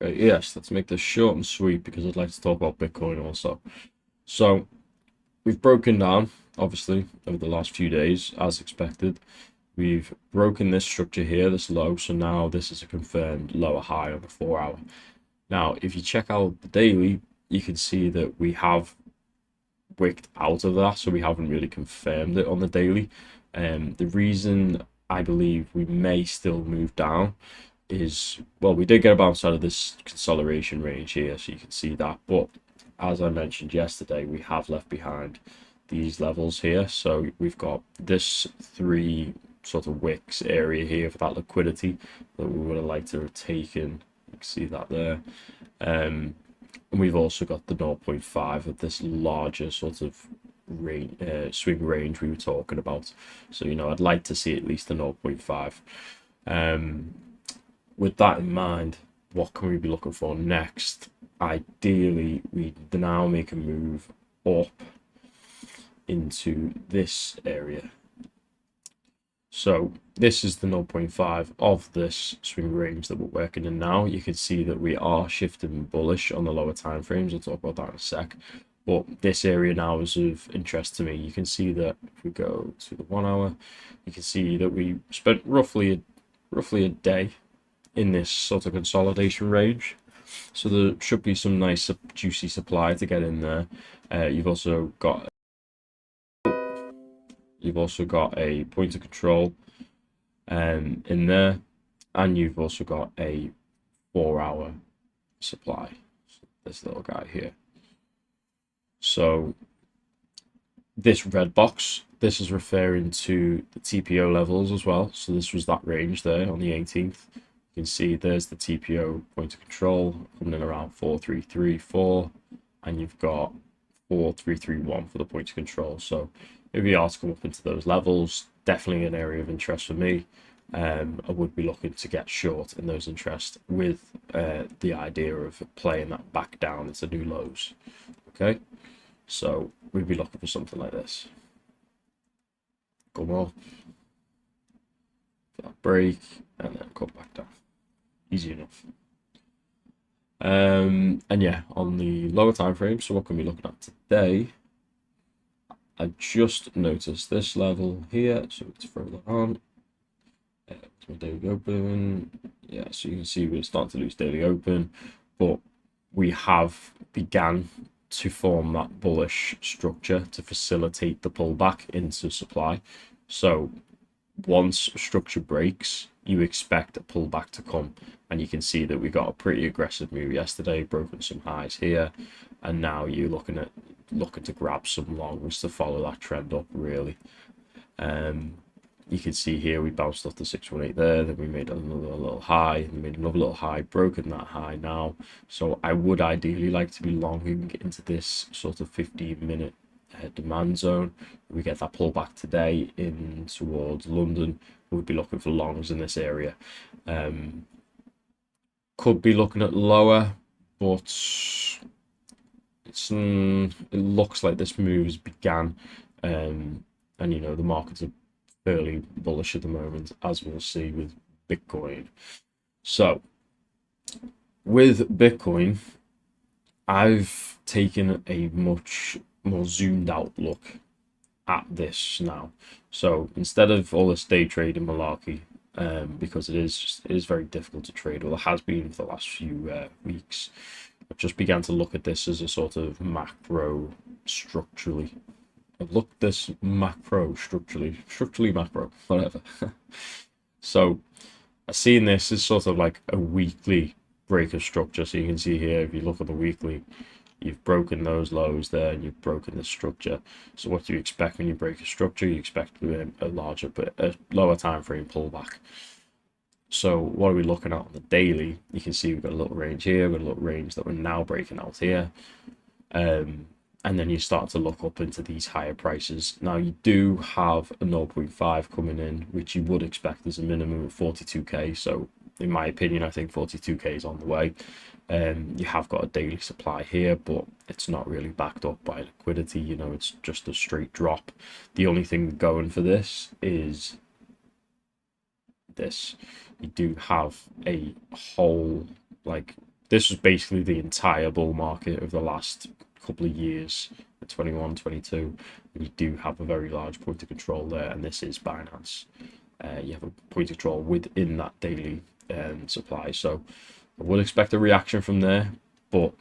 Okay, yes, let's make this short and sweet because I'd like to talk about Bitcoin also. So we've broken down, obviously, over the last few days, as expected. We've broken this structure here, this low, so now this is a confirmed lower high on the 4 hour. Now, if you check out the daily, you can see that we have wicked out of that, so we haven't really confirmed it on the daily. The reason I believe we may still move down is, well, we did get a bounce out of this consolidation range here, so you can see that. But as I mentioned yesterday, we have left behind these levels here. So we've got this three sort of wicks area here for that liquidity that we would have liked to have taken. You can see that there. And we've also got the zero point 0.5 of this larger sort of swing range we were talking about. So, I'd like to see at least a zero point 0.5. With that in mind, what can we be looking for next? Ideally, we now make a move up into this area. So this is the zero point 0.5 of this swing range that we're working in now. You can see that we are shifting bullish on the lower time frames. I'll talk about that in a sec. But this area now is of interest to me. You can see that if we go to the 1 hour, you can see that we spent roughly a day in this sort of consolidation range. So there should be some nice juicy supply to get in there. You've also got a point of control in there, and you've also got a 4 hour supply. So this little guy here. So this red box, this is referring to the TPO levels as well. So this was that range there on the 18th. You can see there's the TPO point of control coming in around 4334, and you've got 4331 for the point of control. So if we are to come up into those levels, definitely an area of interest for me. I would be looking to get short in those interests with the idea of playing that back down into new lows. Okay, so we'd be looking for something like this. Come up, that break, and then come back down. Easy enough. And yeah, on the lower time frame, so what can we be looking at today? I just noticed this level here, so let's throw that on. To my daily open. Yeah, so you can see we're starting to lose daily open, but we have began to form that bullish structure to facilitate the pullback into supply. So once structure breaks, you expect a pullback to come, and you can see that we got a pretty aggressive move yesterday, broken some highs here, and now you're looking to grab some longs to follow that trend up really. You can see here we bounced off the 618 there, then we made another little high, and made another little high, broken that high now. So I would ideally like to be longing into this sort of 15-minute demand zone. If we get that pullback today in towards London, we'll be looking for longs in this area. Could be looking at lower, but it looks like this move has began, and the markets are fairly bullish at the moment, as we'll see with Bitcoin. So with Bitcoin, I've taken a much more zoomed out look at this now. So instead of all this day trading malarkey, because it is very difficult to trade, well, it has been for the last few weeks, I've just began to look at this as a sort of macro structurally. I've looked at this macro structurally macro, whatever. So I've seen this as sort of like a weekly break of structure. So you can see here, if you look at the weekly, you've broken those lows there and you've broken the structure. So what do you expect when you break a structure? You expect a lower time frame pullback. So what are we looking at on the daily? You can see we've got a little range here, we've got a little range that we're now breaking out here. And then you start to look up into these higher prices. Now you do have a 0.5 coming in, which you would expect as a minimum of 42k. So in my opinion, I think 42k is on the way. You have got a daily supply here, but it's not really backed up by liquidity. It's just a straight drop. The only thing going for this is this. You do have a whole this was basically the entire bull market of the last couple of years, 21, 22. You do have a very large point of control there, and this is Binance. You have a point of control within that daily supply. So I would expect a reaction from there, but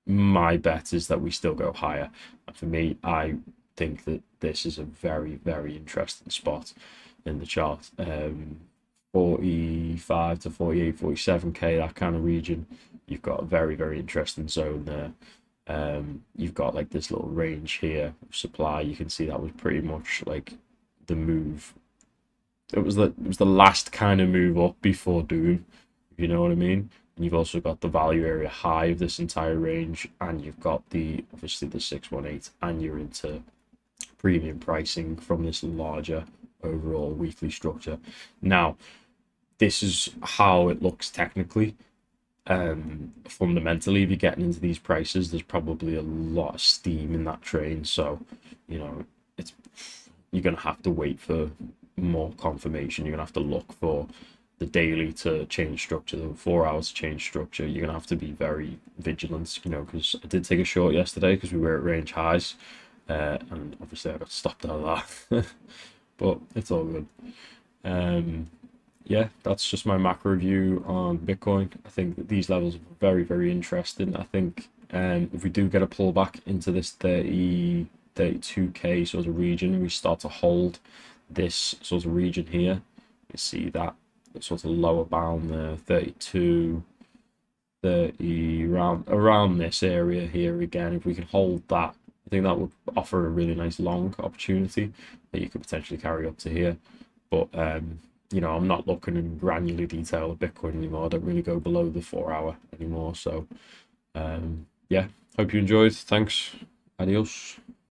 my bet is that we still go higher. And for me, I think that this is a very, very interesting spot in the chart. 45 to 48, 47k, that kind of region. You've got a very, very interesting zone there. You've got like this little range here of supply. You can see that was pretty much like the move. It was the last kind of move up before Doom, if you know what I mean. And you've also got the value area high of this entire range, and you've got the obviously the 618, and you're into premium pricing from this larger overall weekly structure. Now, this is how it looks technically. Fundamentally, if you're getting into these prices, there's probably a lot of steam in that train. So, you know, it's you're gonna have to wait for more confirmation. You're gonna have to look for the daily to change structure, the 4 hours to change structure. You're gonna have to be very vigilant, you know, because I did take a short yesterday because we were at range highs, and obviously I got stopped out of that. But it's all good. Yeah, that's just my macro review on Bitcoin. I think that these levels are very, very interesting. I think if we do get a pullback into this 32k sort of region, we start to hold this sort of region here. You see that sort of lower bound there, 32, 30, around this area here again. If we can hold that, I think that would offer a really nice long opportunity that you could potentially carry up to here. But you know, I'm not looking in granular detail of Bitcoin anymore. I don't really go below the 4 hour anymore. So yeah, hope you enjoyed. Thanks. Adios.